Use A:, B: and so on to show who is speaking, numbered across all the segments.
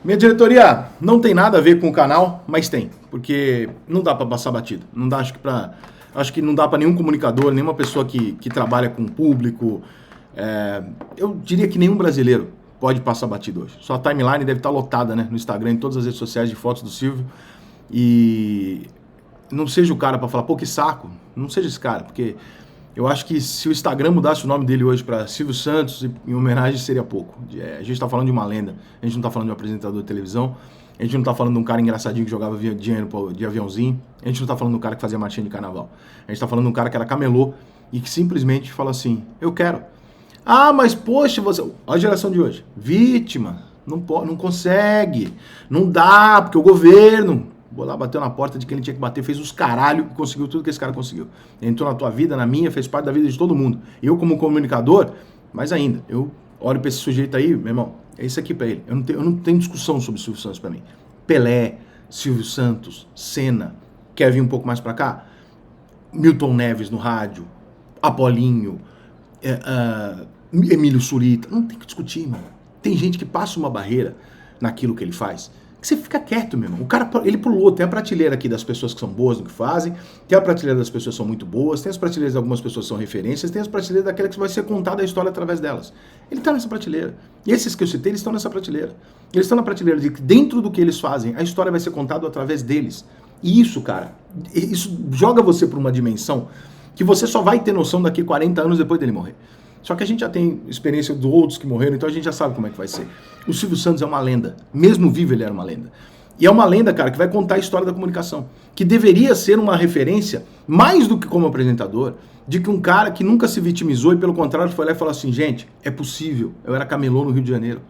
A: Minha diretoria não tem nada a ver com o canal, mas tem, porque não dá para passar batido. Não dá, acho que não dá para nenhum comunicador, nenhuma pessoa que trabalha com o público. Eu diria que nenhum brasileiro pode passar batido hoje. Sua timeline deve estar lotada, né, no Instagram, em todas as redes sociais de fotos do Silvio. E não seja o cara para falar, pô, que saco. Não seja esse cara, porque eu acho que se o Instagram mudasse o nome dele hoje para Silvio Santos, em homenagem seria pouco. A gente está falando de uma lenda, a gente não está falando de um apresentador de televisão, a gente não está falando de um cara engraçadinho que jogava dinheiro de aviãozinho, a gente não está falando de um cara que fazia marchinha de carnaval. A gente está falando de um cara que era camelô e que simplesmente fala assim, eu quero. Ah, mas poxa, você... Olha a geração de hoje. Vítima, não consegue, não dá, porque o governo... Vou lá, bateu na porta de quem ele tinha que bater, fez os caralho e conseguiu tudo que esse cara conseguiu. Entrou na tua vida, na minha, fez parte da vida de todo mundo. Eu, como comunicador, mais ainda, eu olho pra esse sujeito aí, meu irmão, é isso aqui pra ele. Eu não tenho discussão sobre o Silvio Santos pra mim. Pelé, Silvio Santos, Senna, quer vir um pouco mais pra cá? Milton Neves no rádio, Apolinho, Emílio Surita. Não tem que discutir, irmão. Tem gente que passa uma barreira naquilo que ele faz. Você fica quieto, meu irmão. O cara, ele pulou. Tem a prateleira aqui das pessoas que são boas no que fazem, tem a prateleira das pessoas que são muito boas, tem as prateleiras de algumas pessoas que são referências, tem as prateleiras daquela que vai ser contada a história através delas. Ele está nessa prateleira. E esses que eu citei, eles estão nessa prateleira. Eles estão na prateleira de que dentro do que eles fazem, a história vai ser contada através deles. E isso, cara, isso joga você para uma dimensão que você só vai ter noção daqui 40 anos depois dele morrer. Só que a gente já tem experiência de outros que morreram, então a gente já sabe como é que vai ser. O Silvio Santos é uma lenda. Mesmo vivo, ele era uma lenda. E é uma lenda, cara, que vai contar a história da comunicação. Que deveria ser uma referência, mais do que como apresentador, de que um cara que nunca se vitimizou e, pelo contrário, foi lá e falou assim, gente, é possível. Eu era camelô no Rio de Janeiro.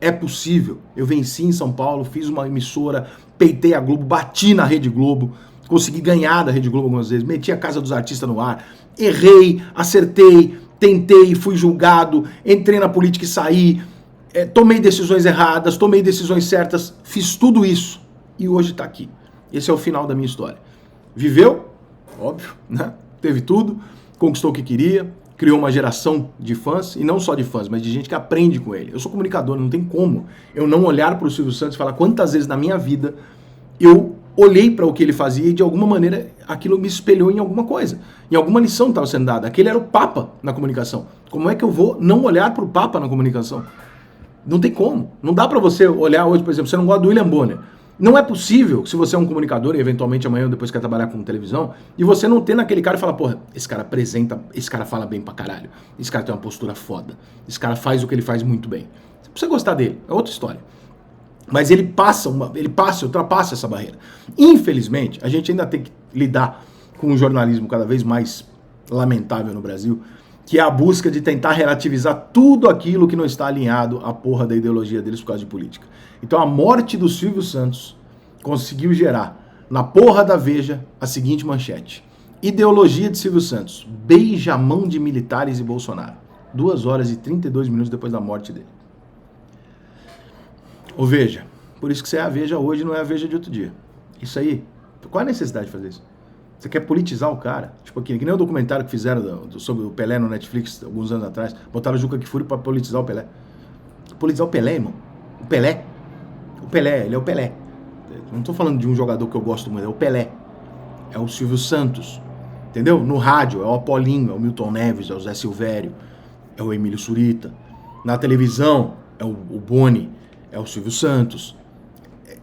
A: É possível. Eu venci em São Paulo, fiz uma emissora, peitei a Globo, bati na Rede Globo, consegui ganhar da Rede Globo algumas vezes, meti a Casa dos Artistas no ar, errei, acertei, tentei, fui julgado, entrei na política e saí, tomei decisões erradas, tomei decisões certas, fiz tudo isso e hoje tá aqui. Esse é o final da minha história. Viveu, óbvio, né? Teve tudo, conquistou o que queria, criou uma geração de fãs, e não só de fãs, mas de gente que aprende com ele. Eu sou comunicador, não tem como eu não olhar para o Silvio Santos e falar quantas vezes na minha vida eu olhei para o que ele fazia e de alguma maneira aquilo me espelhou em alguma coisa. Em alguma lição que estava sendo dada. Aquele era o Papa na comunicação. Como é que eu vou não olhar para o Papa na comunicação? Não tem como. Não dá para você olhar hoje, por exemplo, você não gosta do William Bonner. Não é possível, se você é um comunicador e eventualmente amanhã ou depois quer trabalhar com televisão, e você não ter naquele cara e falar, porra, esse cara apresenta, esse cara fala bem pra caralho, esse cara tem uma postura foda, esse cara faz o que ele faz muito bem. Você precisa gostar dele, é outra história. Mas ele ultrapassa essa barreira. Infelizmente, a gente ainda tem que lidar com um jornalismo cada vez mais lamentável no Brasil, que é a busca de tentar relativizar tudo aquilo que não está alinhado à porra da ideologia deles por causa de política. Então a morte do Silvio Santos conseguiu gerar na porra da Veja a seguinte manchete. Ideologia de Silvio Santos, beija a mão de militares e Bolsonaro. 2 horas e 32 minutos depois da morte dele. Ô Veja, por isso que você é a Veja hoje, não é a Veja de outro dia. Isso aí, qual é a necessidade de fazer isso? Você quer politizar o cara? Tipo aqui, que nem o documentário que fizeram sobre o Pelé no Netflix alguns anos atrás. Botaram o Juca Kfouri pra politizar o Pelé. Politizar o Pelé, irmão. O Pelé. O Pelé, ele é o Pelé. Não tô falando de um jogador que eu gosto muito, é o Pelé. É o Silvio Santos. Entendeu? No rádio é o Apolinho, é o Milton Neves, é o Zé Silvério, é o Emílio Surita. Na televisão é o Boni, é o Silvio Santos.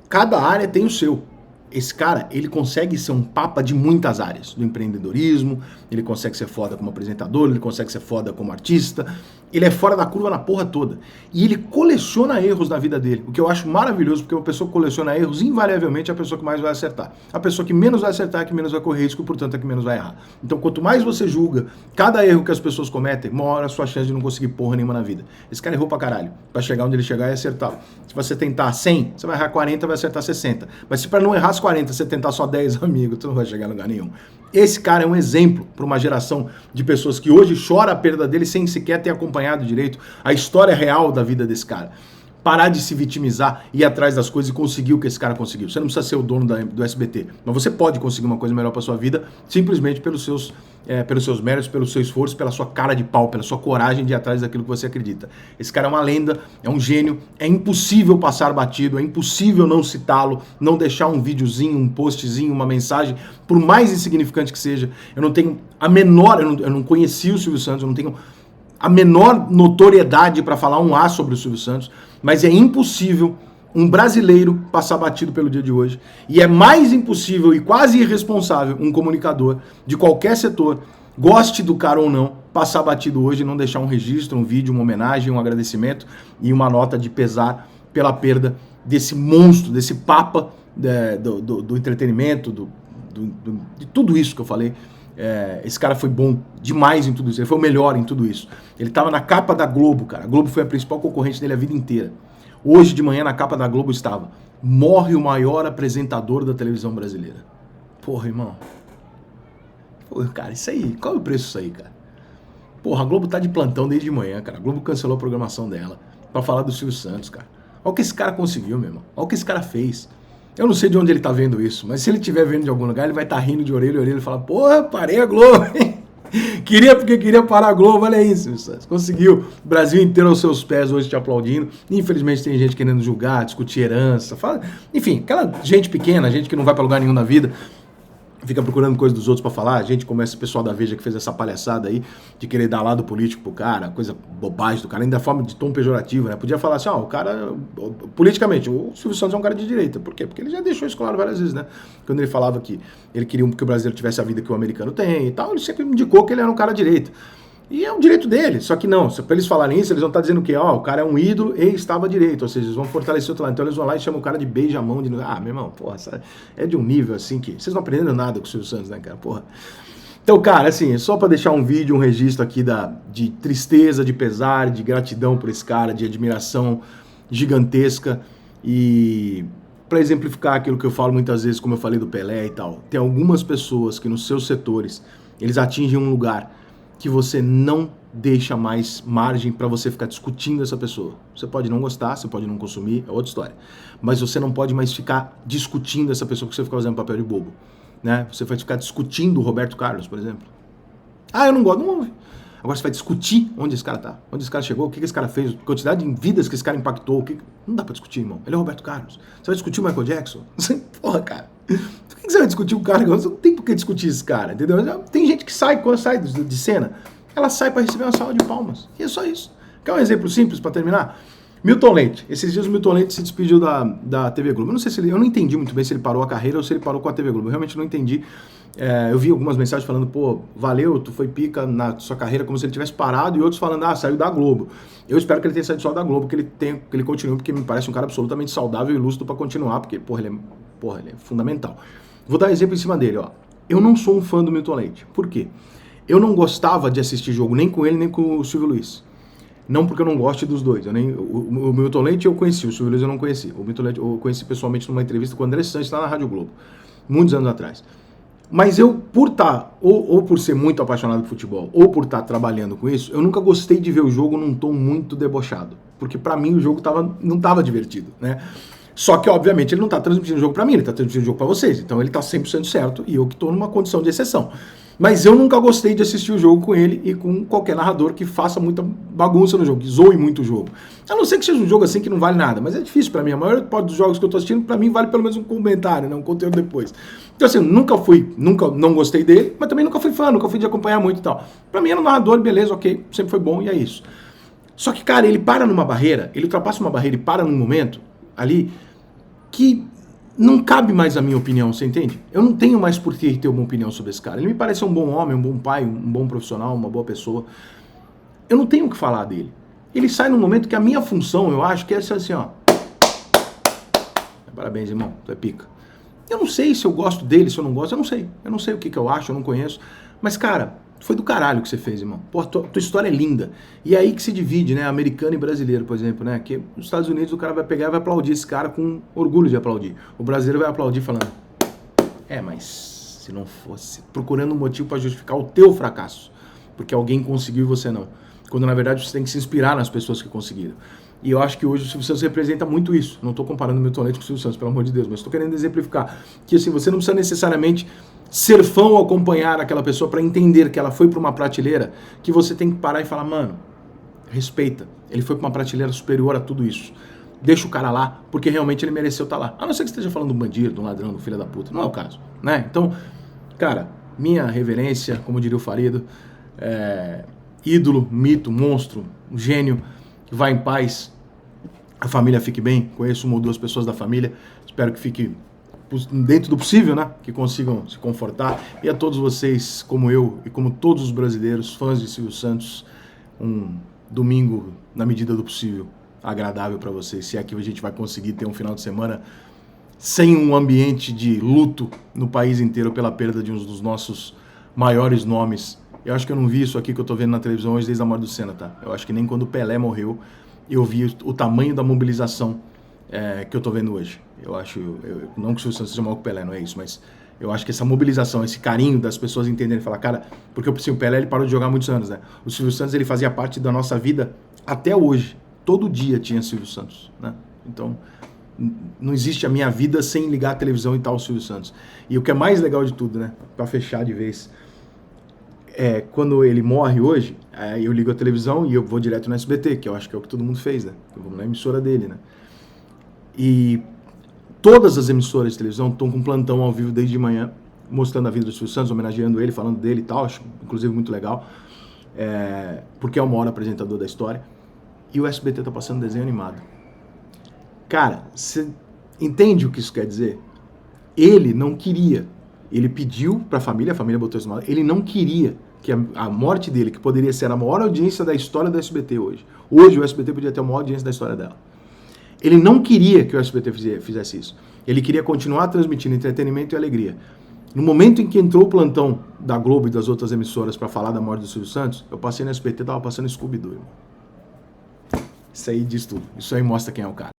A: Cada área tem o seu. Esse cara, ele consegue ser um papa de muitas áreas, do empreendedorismo, ele consegue ser foda como apresentador, ele consegue ser foda como artista, ele é fora da curva na porra toda. E ele coleciona erros na vida dele, o que eu acho maravilhoso, porque uma pessoa que coleciona erros, invariavelmente é a pessoa que mais vai acertar. A pessoa que menos vai acertar é a que menos vai correr risco e, portanto, é a que menos vai errar. Então, quanto mais você julga cada erro que as pessoas cometem, maior a sua chance de não conseguir porra nenhuma na vida. Esse cara errou pra caralho, pra chegar onde ele chegar e acertar. Se você tentar 100, você vai errar 40, vai acertar 60. Mas se pra não errar as 40, você tentar só 10, amigo, tu não vai chegar a lugar nenhum. Esse cara é um exemplo para uma geração de pessoas que hoje chora a perda dele sem sequer ter acompanhado direito a história real da vida desse cara. Parar de se vitimizar, ir atrás das coisas e conseguir o que esse cara conseguiu. Você não precisa ser o dono do SBT, mas você pode conseguir uma coisa melhor para sua vida simplesmente pelos seus pelos seus méritos, pelo seu esforço, pela sua cara de pau, pela sua coragem de ir atrás daquilo que você acredita. Esse cara é uma lenda, é um gênio, é impossível passar batido, é impossível não citá-lo, não deixar um videozinho, um postzinho, uma mensagem, por mais insignificante que seja. Eu não tenho a menor, eu não conheci o Silvio Santos, eu não tenho a menor notoriedade para falar um A sobre o Silvio Santos, mas é impossível um brasileiro passar batido pelo dia de hoje. E é mais impossível e quase irresponsável um comunicador de qualquer setor, goste do cara ou não, passar batido hoje e não deixar um registro, um vídeo, uma homenagem, um agradecimento e uma nota de pesar pela perda desse monstro, desse papa do entretenimento, de tudo isso que eu falei. Esse cara foi bom demais em tudo isso, ele foi o melhor em tudo isso. Ele estava na capa da Globo, cara. A Globo foi a principal concorrente dele a vida inteira. Hoje de manhã na capa da Globo estava: morre o maior apresentador da televisão brasileira. Porra, irmão. Porra, cara, isso aí, qual é o preço disso aí, cara? Porra, a Globo tá de plantão desde de manhã, cara. A Globo cancelou a programação dela pra falar do Silvio Santos, cara. Olha o que esse cara conseguiu, meu irmão. Olha o que esse cara fez. Eu não sei de onde ele tá vendo isso, mas se ele estiver vendo de algum lugar, ele vai estar rindo de orelha a orelha e falar: porra, parei a Globo, hein? Queria porque queria parar a Globo, olha isso, conseguiu. O Brasil inteiro aos seus pés hoje te aplaudindo. Infelizmente tem gente querendo julgar, discutir herança, enfim, aquela gente pequena, gente que não vai pra lugar nenhum na vida, fica procurando coisa dos outros pra falar. Gente como esse pessoal da Veja que fez essa palhaçada aí de querer dar lado político pro cara, coisa bobagem do cara, ainda forma de tom pejorativo, né? Podia falar assim: o cara, politicamente, o Silvio Santos é um cara de direita. Por quê? Porque ele já deixou isso claro várias vezes, né? Quando ele falava que ele queria que o brasileiro tivesse a vida que o americano tem e tal, ele sempre indicou que ele era um cara de direita. E é um direito dele, só que não, para eles falarem isso, eles vão estar dizendo que o cara é um ídolo e estava direito, ou seja, eles vão fortalecer o outro lado. Então eles vão lá e chamam o cara de beija-mão, meu irmão, porra, é de um nível assim que vocês não aprendendo nada com o Silvio Santos, né, cara, porra. Então, cara, assim, só para deixar um vídeo, um registro aqui de tristeza, de pesar, de gratidão por esse cara, de admiração gigantesca e para exemplificar aquilo que eu falo muitas vezes, como eu falei do Pelé e tal, tem algumas pessoas que nos seus setores, eles atingem um lugar que você não deixa mais margem para você ficar discutindo essa pessoa. Você pode não gostar, você pode não consumir, é outra história. Mas você não pode mais ficar discutindo essa pessoa que você fica fazendo papel de bobo, né? Você vai ficar discutindo o Roberto Carlos, por exemplo. Eu não gosto, não ouve. Agora você vai discutir onde esse cara tá, onde esse cara chegou, o que esse cara fez, a quantidade de vidas que esse cara impactou. Não dá pra discutir, irmão. Ele é o Roberto Carlos. Você vai discutir o Michael Jackson? Porra, cara. Por que você vai discutir o cara? Você não tem por que discutir esse cara, entendeu? Tem gente que sai, quando sai de cena, ela sai pra receber uma salva de palmas. E é só isso. Quer um exemplo simples pra terminar? Milton Leite. Esses dias o Milton Leite se despediu da TV Globo. Eu não sei se eu não entendi muito bem se ele parou a carreira ou se ele parou com a TV Globo. Eu realmente não entendi. Eu vi algumas mensagens falando: pô, valeu, tu foi pica na sua carreira, como se ele tivesse parado, e outros falando: saiu da Globo. Eu espero que ele tenha saído só da Globo, que ele continue, porque me parece um cara absolutamente saudável e lúcido pra continuar, porque, ele é fundamental. Vou dar um exemplo em cima dele, ó. Eu não sou um fã do Milton Leite. Por quê? Eu não gostava de assistir jogo nem com ele, nem com o Silvio Luiz. Não porque eu não goste dos dois. O Milton Leite eu conheci, o Silvio Luiz eu não conheci. O Milton Leite eu conheci pessoalmente numa entrevista com o André Sanches lá na Rádio Globo, muitos anos atrás. Mas eu, por estar, ou por ser muito apaixonado por futebol, ou por estar trabalhando com isso, eu nunca gostei de ver o jogo num tom muito debochado. Porque pra mim o jogo não tava divertido, né? Só que, obviamente, ele não tá transmitindo o jogo pra mim, ele tá transmitindo o jogo pra vocês. Então ele tá 100% certo e eu que tô numa condição de exceção. Mas eu nunca gostei de assistir o jogo com ele e com qualquer narrador que faça muita bagunça no jogo, que zoe muito o jogo. A não ser que seja um jogo assim que não vale nada, mas é difícil pra mim. A maior parte dos jogos que eu tô assistindo, pra mim, vale pelo menos um comentário, né? Um conteúdo depois. Então assim, nunca não gostei dele, mas também nunca fui fã, nunca fui de acompanhar muito e tal. Pra mim era um narrador, beleza, ok, sempre foi bom e é isso. Só que, cara, ele para numa barreira, ele ultrapassa uma barreira e para num momento ali que não cabe mais a minha opinião, você entende? Eu não tenho mais por que ter uma opinião sobre esse cara. Ele me parece um bom homem, um bom pai, um bom profissional, uma boa pessoa. Eu não tenho o que falar dele. Ele sai num momento que a minha função, eu acho, que é assim, ó. Parabéns, irmão, tu é pica. Eu não sei se eu gosto dele, se eu não gosto, eu não sei. Eu não sei o que eu acho, eu não conheço. Mas, cara, foi do caralho que você fez, irmão. Pô, tua história é linda. E é aí que se divide, né? Americano e brasileiro, por exemplo, né? Que nos Estados Unidos o cara vai pegar e vai aplaudir esse cara com orgulho de aplaudir. O brasileiro vai aplaudir falando: mas se não fosse, procurando um motivo para justificar o teu fracasso. Porque alguém conseguiu e você não. Quando, na verdade, você tem que se inspirar nas pessoas que conseguiram. E eu acho que hoje o Silvio Santos representa muito isso. Não estou comparando o Milton Leite com o Silvio Santos, pelo amor de Deus, mas estou querendo exemplificar que assim, você não precisa necessariamente ser fã ou acompanhar aquela pessoa para entender que ela foi para uma prateleira, que você tem que parar e falar, mano, respeita. Ele foi para uma prateleira superior a tudo isso. Deixa o cara lá, porque realmente ele mereceu estar lá. A não ser que esteja falando de um bandido, de um ladrão, de um filho da puta. Não é o caso, né? Então, cara, minha reverência, como diria o Farido, ídolo, mito, monstro, um gênio, que vai em paz, a família fique bem. Conheço uma ou duas pessoas da família, espero que fique dentro do possível, né? Que consigam se confortar. E a todos vocês, como eu e como todos os brasileiros, fãs de Silvio Santos, um domingo, na medida do possível, agradável para vocês. Se é que a gente vai conseguir ter um final de semana sem um ambiente de luto no país inteiro pela perda de um dos nossos maiores nomes. Eu acho que eu não vi isso aqui que eu tô vendo na televisão hoje desde a morte do Senna, tá? Eu acho que nem quando o Pelé morreu eu vi o tamanho da mobilização que eu tô vendo hoje. Eu acho, não que o Silvio Santos seja maior que o Pelé, não é isso, mas eu acho que essa mobilização, esse carinho das pessoas entenderem, falar, cara, porque o Pelé ele parou de jogar há muitos anos, né? O Silvio Santos ele fazia parte da nossa vida até hoje. Todo dia tinha Silvio Santos, né? Então, não existe a minha vida sem ligar a televisão e tal o Silvio Santos. E o que é mais legal de tudo, né? Pra fechar de vez, quando ele morre hoje, eu ligo a televisão e eu vou direto no SBT, que eu acho que é o que todo mundo fez, né? Eu vou na emissora dele, né? E todas as emissoras de televisão estão com plantão ao vivo desde de manhã, mostrando a vida do Silvio Santos, homenageando ele, falando dele e tal, acho inclusive muito legal, porque é o maior apresentador da história. E o SBT tá passando desenho animado. Cara, você entende o que isso quer dizer? Ele não queria, ele pediu pra família, a família botou isso no ar, ele não queria que a morte dele, que poderia ser a maior audiência da história do SBT hoje, o SBT podia ter a maior audiência da história dela. Ele não queria que o SBT fizesse isso. Ele queria continuar transmitindo entretenimento e alegria. No momento em que entrou o plantão da Globo e das outras emissoras pra falar da morte do Silvio Santos, eu passei no SBT, tava passando Scooby-Doo, irmão. Isso aí diz tudo. Isso aí mostra quem é o cara.